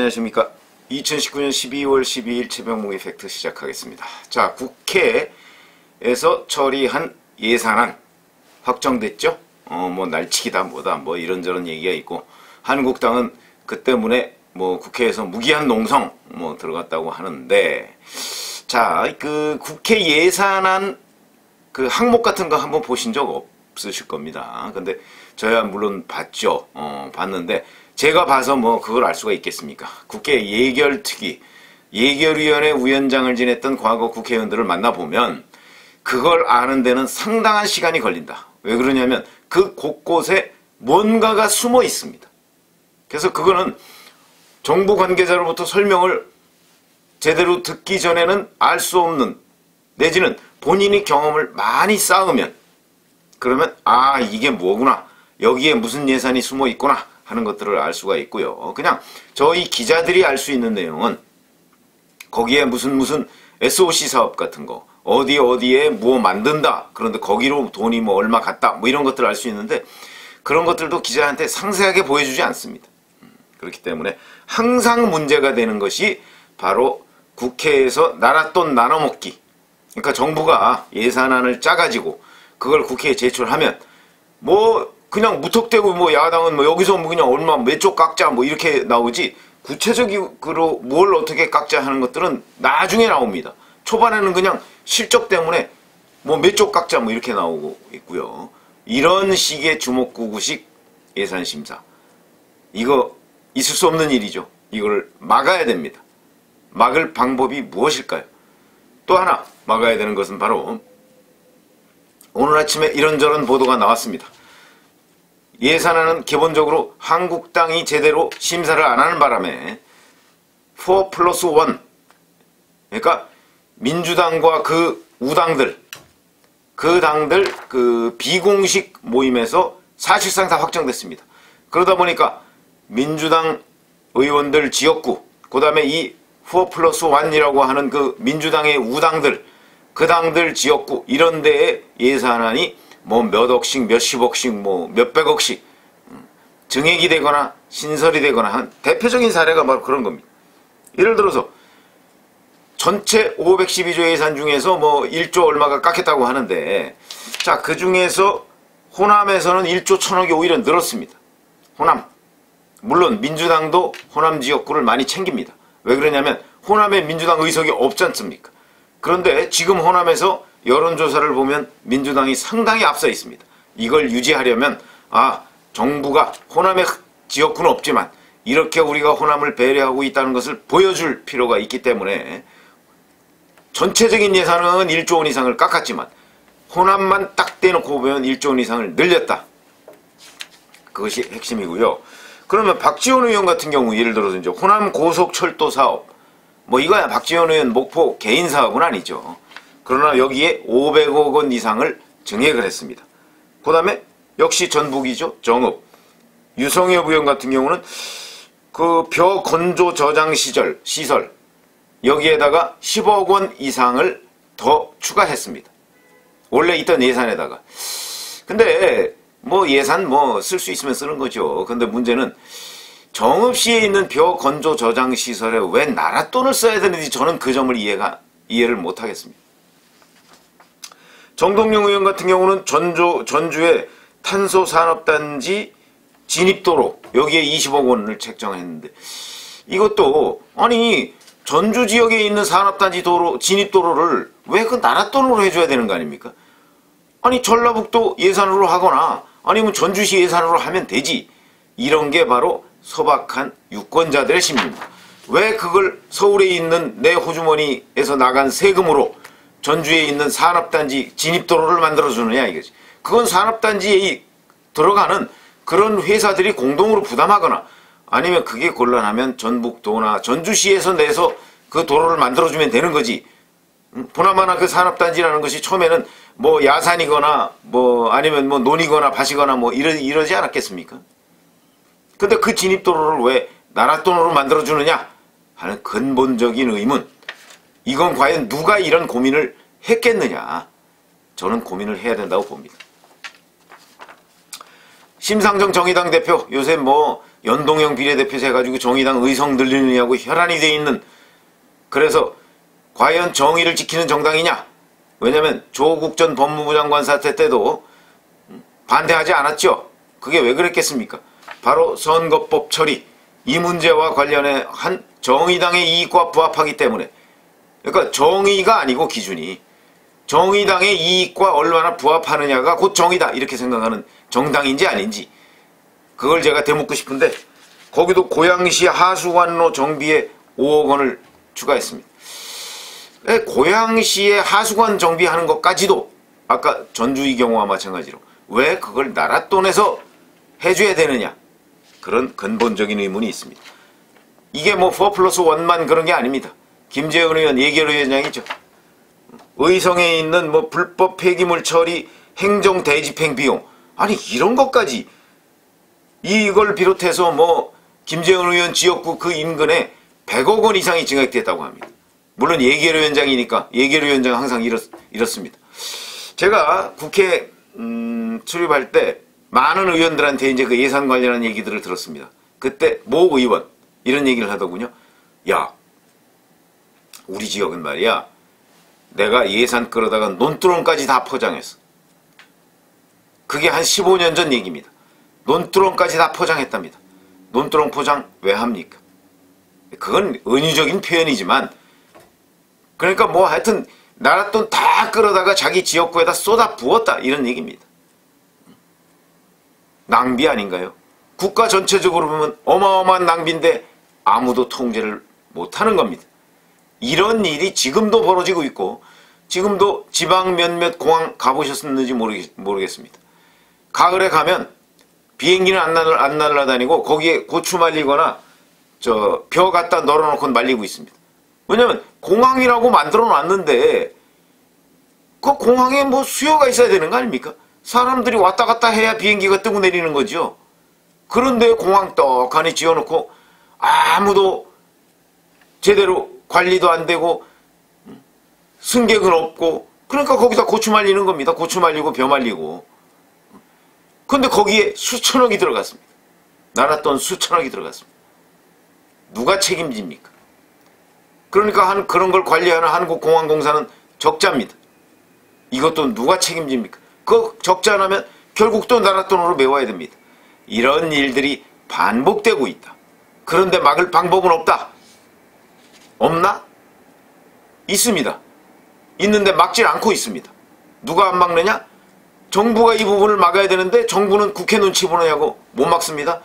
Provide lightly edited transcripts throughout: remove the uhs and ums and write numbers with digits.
안녕하십니까. 2019년 12월 12일 최병목의 팩트 시작하겠습니다. 자, 국회에서 처리한 예산안 확정됐죠? 뭐 날치기다 뭐다 뭐 이런저런 얘기가 있고, 한국당은 그 때문에 뭐 국회에서 무기한 농성 뭐 들어갔다고 하는데, 자, 그 국회 예산안 그 항목 같은 거 한번 보신 적 없으실 겁니다. 근데 저야 물론 봤죠. 봤는데 제가 봐서 뭐 그걸 알 수가 있겠습니까? 국회 예결특위, 예결위원회 위원장을 지냈던 과거 국회의원들을 만나보면 그걸 아는 데는 상당한 시간이 걸린다. 왜 그러냐면 그 곳곳에 뭔가가 숨어 있습니다. 그래서 그거는 정부 관계자로부터 설명을 제대로 듣기 전에는 알 수 없는, 내지는 본인이 경험을 많이 쌓으면, 그러면 아, 이게 뭐구나, 여기에 무슨 예산이 숨어 있구나 하는 것들을 알 수가 있고요. 그냥 저희 기자들이 알 수 있는 내용은 거기에 무슨 SOC 사업 같은 거, 어디에 뭐 만든다, 그런데 거기로 돈이 뭐 얼마 갔다, 뭐 이런 것들을 알 수 있는데 그런 것들도 기자한테 상세하게 보여주지 않습니다. 그렇기 때문에 항상 문제가 되는 것이 바로 국회에서 나랏돈 나눠먹기. 그러니까 정부가 예산안을 짜가지고 그걸 국회에 제출하면 뭐 그냥 무턱대고 뭐 야당은 뭐 여기서 뭐 그냥 얼마 몇 조 깎자 뭐 이렇게 나오지, 구체적으로 뭘 어떻게 깎자 하는 것들은 나중에 나옵니다. 초반에는 그냥 실적 때문에 뭐 몇 조 깎자 뭐 이렇게 나오고 있고요. 이런 식의 주먹구구식 예산심사, 이거 있을 수 없는 일이죠. 이걸 막아야 됩니다. 막을 방법이 무엇일까요? 또 하나 막아야 되는 것은 바로 오늘 아침에 이런저런 보도가 나왔습니다. 예산안은 기본적으로 한국당이 제대로 심사를 안 하는 바람에 4+1, 그러니까 민주당과 그 우당들, 그 당들 그 비공식 모임에서 사실상 다 확정됐습니다. 그러다 보니까 민주당 의원들 지역구, 그 다음에 이 4+1이라고 하는 그 민주당의 우당들, 그 당들 지역구 이런 데에 예산안이 뭐 몇 억씩, 몇십억씩, 뭐 몇백억씩 증액이 되거나 신설이 되거나 한 대표적인 사례가 바로 그런 겁니다. 예를 들어서 전체 512조 예산 중에서 뭐 1조 얼마가 깎였다고 하는데, 자, 그 중에서 호남에서는 1조 1000억이 오히려 늘었습니다. 호남. 물론 민주당도 호남 지역구를 많이 챙깁니다. 왜 그러냐면 호남에 민주당 의석이 없지 않습니까? 그런데 지금 호남에서 여론조사를 보면 민주당이 상당히 앞서 있습니다. 이걸 유지하려면 아, 정부가 호남의 지역구는 없지만 이렇게 우리가 호남을 배려하고 있다는 것을 보여줄 필요가 있기 때문에 전체적인 예산은 1조 원 이상을 깎았지만 호남만 딱 떼놓고 보면 1조 원 이상을 늘렸다. 그것이 핵심이고요. 그러면 박지원 의원 같은 경우 예를 들어서 이제 호남 고속철도 사업, 뭐 이거야 박지원 의원 목포 개인 사업은 아니죠. 그러나 여기에 500억 원 이상을 증액을 했습니다. 그 다음에 역시 전북이죠. 정읍. 유성엽 의원 같은 경우는 그 벼 건조 저장 시설 여기에다가 10억 원 이상을 더 추가했습니다. 원래 있던 예산에다가. 근데 뭐 예산 뭐 쓸 수 있으면 쓰는 거죠. 근데 문제는 정읍시에 있는 벼 건조 저장 시설에 왜 나랏돈을 써야 되는지 저는 그 점을 이해를 못 하겠습니다. 정동영 의원 같은 경우는 전주의 탄소산업단지 진입도로 여기에 20억 원을 책정했는데, 이것도 아니 전주 지역에 있는 산업단지 도로 진입도로를 왜 그 나랏돈으로 해줘야 되는 거 아닙니까? 아니 전라북도 예산으로 하거나 아니면 전주시 예산으로 하면 되지. 이런 게 바로 소박한 유권자들의 심리입니다. 왜 그걸 서울에 있는 내 호주머니에서 나간 세금으로 전주에 있는 산업단지 진입도로를 만들어주느냐 이거지. 그건 산업단지에 들어가는 그런 회사들이 공동으로 부담하거나 아니면 그게 곤란하면 전북도나 전주시에서 내서 그 도로를 만들어주면 되는 거지. 보나마나 그 산업단지라는 것이 처음에는 뭐 야산이거나 뭐 아니면 뭐 논이거나 밭이거나 뭐 이러지 않았겠습니까? 근데 그 진입도로를 왜 나랏돈으로 만들어주느냐 하는 근본적인 의문. 이건 과연 누가 이런 고민을 했겠느냐. 저는 고민을 해야 된다고 봅니다. 심상정 정의당 대표 요새 뭐 연동형 비례대표제 해가지고 정의당 의석 늘리느냐고 혈안이 돼 있는, 그래서 과연 정의를 지키는 정당이냐? 왜냐면 조국 전 법무부 장관 사태 때도 반대하지 않았죠. 그게 왜 그랬겠습니까? 바로 선거법 처리, 이 문제와 관련해 한 정의당의 이익과 부합하기 때문에. 그러니까 정의가 아니고 기준이 정의당의 이익과 얼마나 부합하느냐가 곧 정의다 이렇게 생각하는 정당인지 아닌지, 그걸 제가 되묻고 싶은데, 거기도 고양시 하수관로 정비에 5억 원을 추가했습니다. 고양시에 하수관 정비하는 것까지도 아까 전주의 경우와 마찬가지로 왜 그걸 나라 돈에서 해줘야 되느냐, 그런 근본적인 의문이 있습니다. 이게 뭐 4+1만 그런 게 아닙니다. 김재원 의원 예결위원장이죠. 의성에 있는 뭐 불법 폐기물 처리 행정 대집행 비용, 아니 이런 것까지, 이걸 비롯해서 뭐 김재원 의원 지역구 그 인근에 100억 원 이상이 증액됐다고 합니다. 물론 예결위원장이니까 예결위원장 항상 이렇습니다. 제가 국회 출입할 때 많은 의원들한테 이제 그 예산 관련한 얘기들을 들었습니다. 그때 모 의원 이런 얘기를 하더군요. 야, 우리 지역은 말이야, 내가 예산 끌어다가 논두렁까지 다 포장했어. 그게 한 15년 전 얘기입니다. 논두렁까지 다 포장했답니다. 논두렁 포장 왜 합니까? 그건 은유적인 표현이지만, 그러니까 뭐 하여튼 나라 돈 다 끌어다가 자기 지역구에다 쏟아 부었다 이런 얘기입니다. 낭비 아닌가요? 국가 전체적으로 보면 어마어마한 낭비인데 아무도 통제를 못하는 겁니다. 이런 일이 지금도 벌어지고 있고, 지금도 지방 몇몇 공항 가보셨는지 모르겠습니다. 가을에 가면 비행기는 안 날아다니고 거기에 고추 말리거나 벼 갖다 널어놓고 말리고 있습니다. 왜냐면 공항이라고 만들어 놨는데 그 공항에 뭐 수요가 있어야 되는 거 아닙니까? 사람들이 왔다 갔다 해야 비행기가 뜨고 내리는 거죠. 그런데 공항 떡하니 지어놓고 아무도 제대로 관리도 안 되고 승객은 없고, 그러니까 거기다 고추 말리는 겁니다. 고추 말리고 벼 말리고. 근데 거기에 수천억이 들어갔습니다. 나라 돈 수천억이 들어갔습니다. 누가 책임집니까? 그러니까 그런 걸 관리하는 한국공항공사는 적자입니다. 이것도 누가 책임집니까? 그 적자 안 하면 결국 또 나라 돈으로 메워야 됩니다. 이런 일들이 반복되고 있다. 그런데 막을 방법은 없다. 없나? 있습니다. 있는데 막질 않고 있습니다. 누가 안 막느냐? 정부가 이 부분을 막아야 되는데 정부는 국회 눈치 보느냐고 못 막습니다.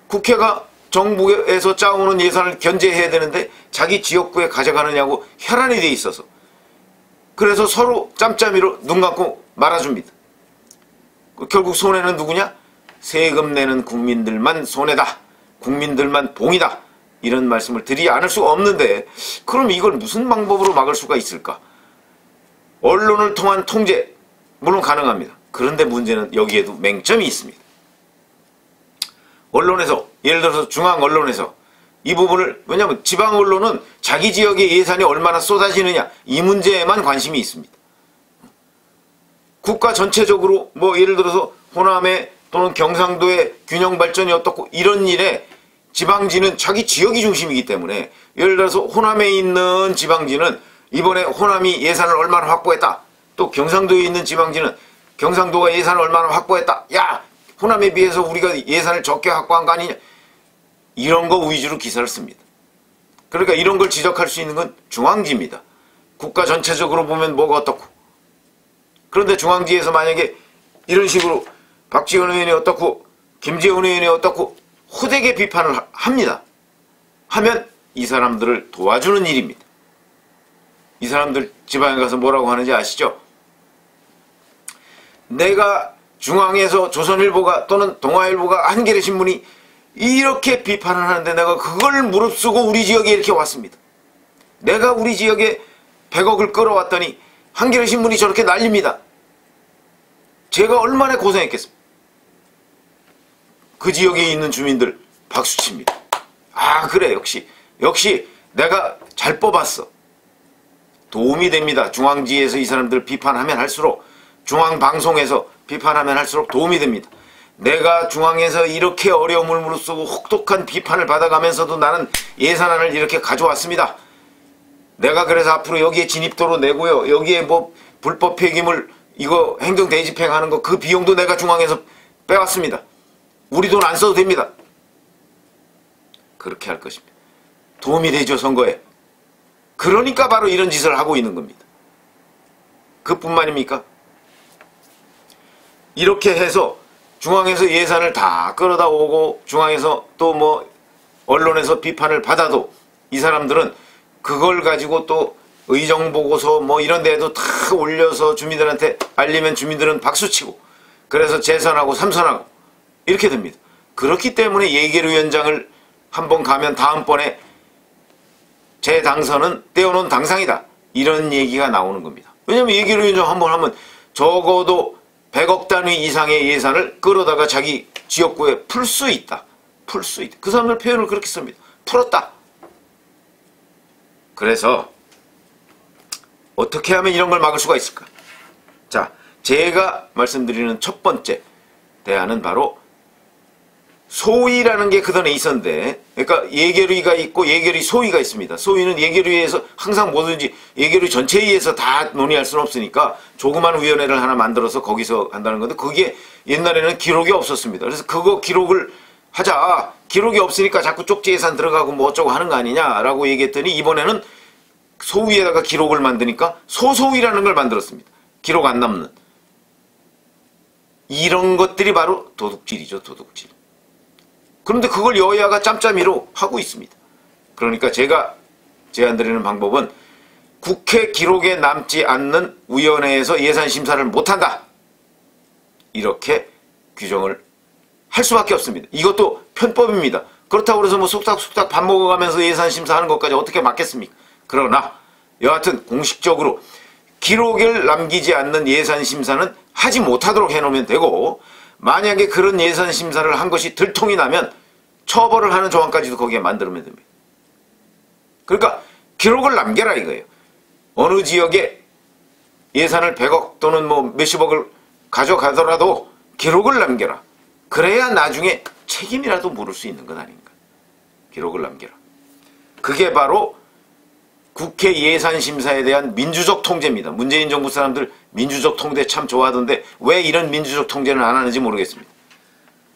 국회가 정부에서 짜오는 예산을 견제해야 되는데 자기 지역구에 가져가느냐고 혈안이 돼 있어서, 그래서 서로 짬짬이로 눈 감고 말아줍니다. 결국 손해는 누구냐? 세금 내는 국민들만 손해다. 국민들만 봉이다. 이런 말씀을 드리지 않을 수가 없는데, 그럼 이걸 무슨 방법으로 막을 수가 있을까? 언론을 통한 통제, 물론 가능합니다. 그런데 문제는 여기에도 맹점이 있습니다. 언론에서, 예를 들어서 중앙 언론에서 이 부분을, 왜냐하면 지방 언론은 자기 지역의 예산이 얼마나 쏟아지느냐, 이 문제에만 관심이 있습니다. 국가 전체적으로 뭐 예를 들어서 호남에 또는 경상도의 균형 발전이 어떻고 이런 일에 지방지는 자기 지역이 중심이기 때문에, 예를 들어서 호남에 있는 지방지는 이번에 호남이 예산을 얼마나 확보했다. 또 경상도에 있는 지방지는 경상도가 예산을 얼마나 확보했다. 야, 호남에 비해서 우리가 예산을 적게 확보한 거 아니냐. 이런 거 위주로 기사를 씁니다. 그러니까 이런 걸 지적할 수 있는 건 중앙지입니다. 국가 전체적으로 보면 뭐가 어떻고. 그런데 중앙지에서 만약에 이런 식으로 박지원 의원이 어떻고 김재원 의원이 어떻고 호되게 비판을 합니다. 하면 이 사람들을 도와주는 일입니다. 이 사람들 지방에 가서 뭐라고 하는지 아시죠? 내가 중앙에서 조선일보가 또는 동아일보가 한겨레신문이 이렇게 비판을 하는데 내가 그걸 무릅쓰고 우리 지역에 이렇게 왔습니다. 내가 우리 지역에 100억을 끌어왔더니 한겨레신문이 저렇게 날립니다. 제가 얼마나 고생했겠습니까? 그 지역에 있는 주민들 박수칩니다. 아, 그래, 역시 내가 잘 뽑았어. 도움이 됩니다. 중앙지에서 이 사람들 비판하면 할수록, 중앙방송에서 비판하면 할수록 도움이 됩니다. 내가 중앙에서 이렇게 어려움을 무릅쓰고 혹독한 비판을 받아가면서도 나는 예산안을 이렇게 가져왔습니다. 내가 그래서 앞으로 여기에 진입도로 내고요. 여기에 뭐 불법 폐기물 이거 행정 대집행하는 거 그 비용도 내가 중앙에서 빼왔습니다. 우리 돈 안 써도 됩니다. 그렇게 할 것입니다. 도움이 되죠, 선거에. 그러니까 바로 이런 짓을 하고 있는 겁니다. 그뿐만입니까? 이렇게 해서 중앙에서 예산을 다 끌어다 오고 중앙에서 또 뭐 언론에서 비판을 받아도 이 사람들은 그걸 가지고 또 의정보고서 뭐 이런 데에도 다 올려서 주민들한테 알리면 주민들은 박수치고 그래서 재선하고 삼선하고 이렇게 됩니다. 그렇기 때문에 예결위원장을 한번 가면 다음번에 재당선은 떼어놓은 당상이다. 이런 얘기가 나오는 겁니다. 왜냐하면 예결위원장 한번 하면 적어도 100억 단위 이상의 예산을 끌어다가 자기 지역구에 풀 수 있다. 풀 수 있다. 그 사람들 표현을 그렇게 씁니다. 풀었다. 그래서 어떻게 하면 이런 걸 막을 수가 있을까? 자, 제가 말씀드리는 첫 번째 대안은 바로 소위라는 게 그전에 있었는데, 그러니까 예결위가 있고 예결위 소위가 있습니다. 소위는 예결위에서 항상 뭐든지 예결위 전체회의에서 다 논의할 수는 없으니까 조그만 위원회를 하나 만들어서 거기서 한다는 건데, 그게 옛날에는 기록이 없었습니다. 그래서 그거 기록을 하자. 기록이 없으니까 자꾸 쪽지 예산 들어가고 뭐 어쩌고 하는 거 아니냐라고 얘기했더니 이번에는 소위에다가 기록을 만드니까 소소위라는 걸 만들었습니다. 기록 안 남는. 이런 것들이 바로 도둑질이죠, 도둑질. 그런데 그걸 여야가 짬짬이로 하고 있습니다. 그러니까 제가 제안드리는 방법은 국회 기록에 남지 않는 위원회에서 예산 심사를 못한다. 이렇게 규정을 할 수밖에 없습니다. 이것도 편법입니다. 그렇다고 해서 뭐 속닥속닥 밥 먹어가면서 예산 심사하는 것까지 어떻게 막겠습니까? 그러나 여하튼 공식적으로 기록을 남기지 않는 예산 심사는 하지 못하도록 해놓으면 되고, 만약에 그런 예산 심사를 한 것이 들통이 나면 처벌을 하는 조항까지도 거기에 만들면 됩니다. 그러니까 기록을 남겨라 이거예요. 어느 지역에 예산을 100억 또는 뭐 몇십억을 가져가더라도 기록을 남겨라. 그래야 나중에 책임이라도 물을 수 있는 것 아닌가. 기록을 남겨라. 그게 바로 국회 예산심사에 대한 민주적 통제입니다. 문재인 정부 사람들 민주적 통제 참 좋아하던데 왜 이런 민주적 통제는 안 하는지 모르겠습니다.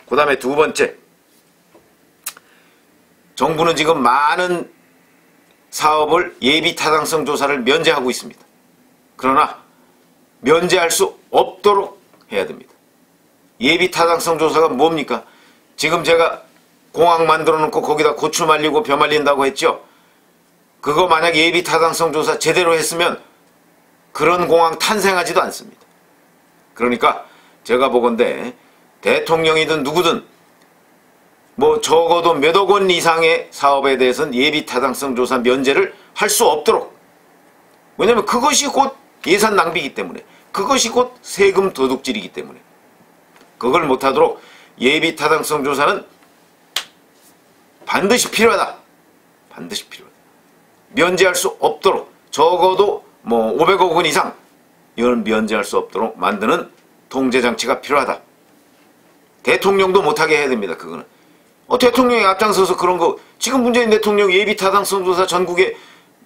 그 다음에 두 번째, 정부는 지금 많은 사업을 예비타당성 조사를 면제하고 있습니다. 그러나 면제할 수 없도록 해야 됩니다. 예비타당성 조사가 뭡니까? 지금 제가 공항 만들어 놓고 거기다 고추 말리고 벼 말린다고 했죠? 그거 만약 예비타당성 조사 제대로 했으면 그런 공항 탄생하지도 않습니다. 그러니까 제가 보건대 대통령이든 누구든 뭐 적어도 몇억 원 이상의 사업에 대해서는 예비타당성 조사 면제를 할 수 없도록. 왜냐하면 그것이 곧 예산 낭비이기 때문에, 그것이 곧 세금 도둑질이기 때문에 그걸 못하도록 예비타당성 조사는 반드시 필요하다. 반드시 필요하다. 면제할 수 없도록, 적어도 뭐 500억 원 이상 이건 면제할 수 없도록 만드는 통제장치가 필요하다. 대통령도 못하게 해야 됩니다. 그거는 대통령이 앞장서서 그런 거, 지금 문재인 대통령 예비타당성 조사 전국에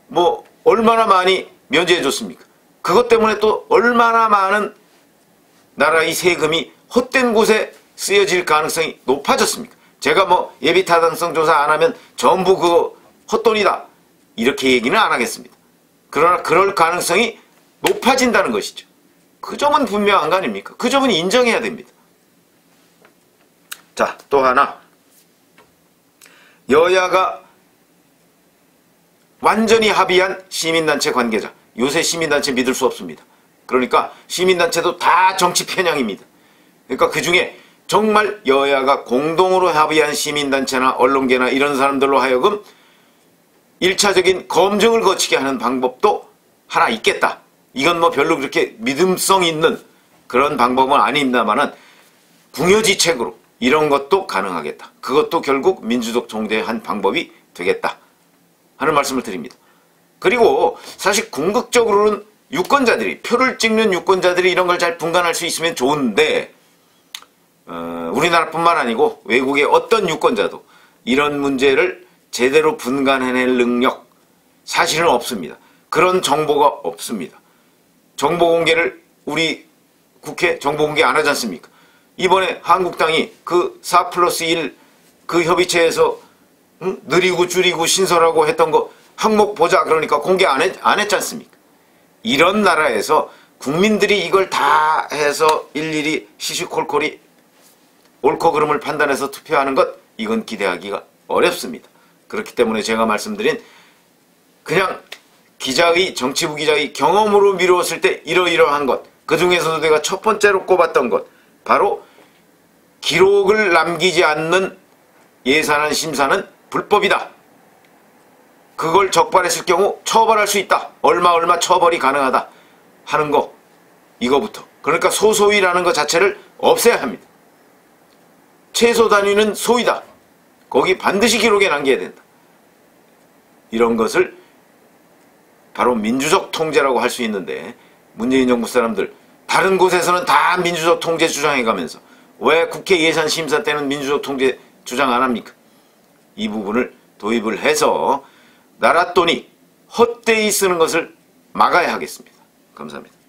뭐 얼마나 많이 면제해 줬습니까? 그것 때문에 또 얼마나 많은 나라의 세금이 헛된 곳에 쓰여질 가능성이 높아졌습니까? 제가 뭐 예비타당성 조사 안 하면 전부 그거 헛돈이다 이렇게 얘기는 안 하겠습니다. 그러나 그럴 가능성이 높아진다는 것이죠. 그 점은 분명한 거 아닙니까? 그 점은 인정해야 됩니다. 자, 또 하나, 여야가 완전히 합의한 시민단체 관계자. 요새 시민단체 믿을 수 없습니다. 그러니까 시민단체도 다 정치 편향입니다. 그러니까 그 중에 정말 여야가 공동으로 합의한 시민단체나 언론계나 이런 사람들로 하여금 1차적인 검증을 거치게 하는 방법도 하나 있겠다. 이건 뭐 별로 그렇게 믿음성 있는 그런 방법은 아닙니다만은 궁여지책으로 이런 것도 가능하겠다. 그것도 결국 민주적 통제의 한 방법이 되겠다 하는 말씀을 드립니다. 그리고 사실 궁극적으로는 유권자들이, 표를 찍는 유권자들이 이런 걸 잘 분간할 수 있으면 좋은데 우리나라 우리나라뿐만 아니고 외국의 어떤 유권자도 이런 문제를 제대로 분간해낼 능력 사실은 없습니다. 그런 정보가 없습니다. 정보 공개를 우리 국회 정보 공개 안 하지 않습니까? 이번에 한국당이 그 4+1 그 협의체에서 느리고 줄이고 신설하고 했던 거 항목 보자 그러니까 공개 안 했지 않습니까? 이런 나라에서 국민들이 이걸 다 해서 일일이 시시콜콜이 옳고 그름을 판단해서 투표하는 것 이건 기대하기가 어렵습니다. 그렇기 때문에 제가 말씀드린 그냥 정치부 기자의 경험으로 미루었을 때 이러이러한 것, 그 중에서도 내가 첫 번째로 꼽았던 것 바로 기록을 남기지 않는 예산안 심사는 불법이다. 그걸 적발했을 경우 처벌할 수 있다. 얼마 처벌이 가능하다 하는 거 이거부터. 그러니까 소소위라는 것 자체를 없애야 합니다. 최소 단위는 소위다. 거기 반드시 기록에 남겨야 된다. 이런 것을 바로 민주적 통제라고 할 수 있는데 문재인 정부 사람들 다른 곳에서는 다 민주적 통제 주장해가면서 왜 국회 예산 심사 때는 민주적 통제 주장 안 합니까? 이 부분을 도입을 해서 나라 돈이 헛되이 쓰는 것을 막아야 하겠습니다. 감사합니다.